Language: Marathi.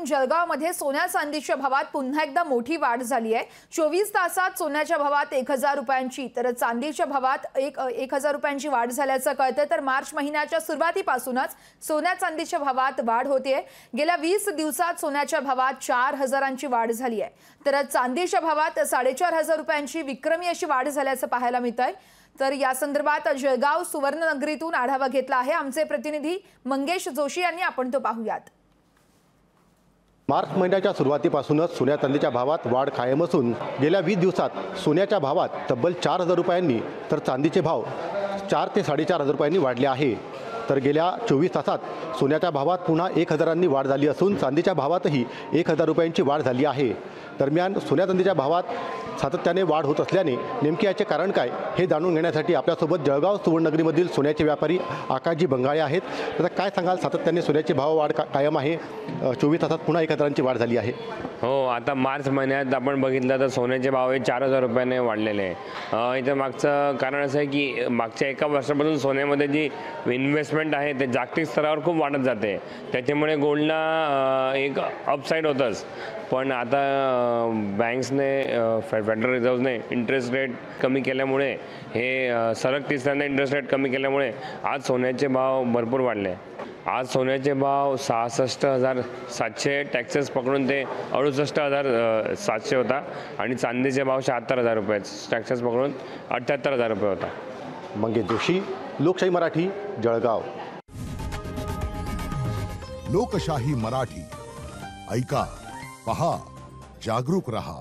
जळगावमध्ये सोन्या चांदीच्या भावात पुन्हा एकदा मोठी वाढ झाली आहे। 24 तासात सोन्याच्या भावात 1000 रुपयांची तर चांदीच्या भावात 1000 रुपयांची वाढ झाल्याचं कळतं। तर मार्च महिन्याच्या सुरुवातीपासूनच सोन्या चांदीच्या भावात वाढ होतेय। गेल्या 20 दिवसात सोन्याच्या भावात 4000ची वाढ झाली आहे, तर चांदीच्या भावात 4500 रुपयांची विक्रमी अशी वाढ झाल्याचं पाहायला मिळतंय। तर या संदर्भात जळगाव सुवर्णनगरीतून आढावा घेतला आहे आमचे प्रतिनिधी मंगेश जोशी यांनी, आपण तो पाहूयात। मार्च महिन्याच्या सुरुवातीपासूनच सोन्या चांदीच्या भावात वाढ कायम असून गेल्या 20 दिवसात सोन्याच्या भावात तब्बल 4000 रुपयांनी तर चांदीचे भाव 4 ते 4500 रुपयांनी वाढले आहे। तर गेल्या 24 तासात सोन्याच्या भावात पुन्हा 1000नी वाढ झाली असून चांदीच्या भावातही 1000 रुपयांची वाढ झाली आहे। दरम्यान सोन्या चांदीच्या भावात सातत्याने वाढ होत असल्याने नेमके याचे कारण काय हे जाणून घेण्यासाठी आपल्यासोबत जळगाव सुवर्णनगरीमधील सोन्याचे व्यापारी आकाशजी बंगाळे आहेत। तर काय सांगाल, सातत्याने सोन्याचे भाव वाढ कायम आहे, 24 तासात पुन्हा 1000ची वाढ झाली आहे। हो, आता मार्च महिन्यात आपण बघितलं तर सोन्याचे भाव हे 4000 रुपयाने वाढलेले आहे। इथं मागचं कारण असं आहे की मागच्या एका वर्षापासून सोन्यामध्ये जी इन्व्हेस्टमेंट आहे ते जागतिक स्तरावर खूप वाढत जाते, त्याच्यामुळे गोल्डला एक अपसाईड होतंच। पण आता बँक्सने फेडरल रिझर्व्हने इंटरेस्ट रेट कमी केल्यामुळे हे सलग तिसऱ्यांदा इंटरेस्ट रेट कमी केल्यामुळे आज सोन्याचे भाव भरपूर वाढले। आज सोन्याचे भाव 66,700 टॅक्सेस पकडून ते 68,700 होता आणि चांदीचे भाव 76,000 रुपये टॅक्सेस पकडून 78,000 रुपये होता। मंगेश जोशी, लोकशाही मराठी, जळगाव। लोकशाही मराठी, ऐका, पहा, जागरूक रहा।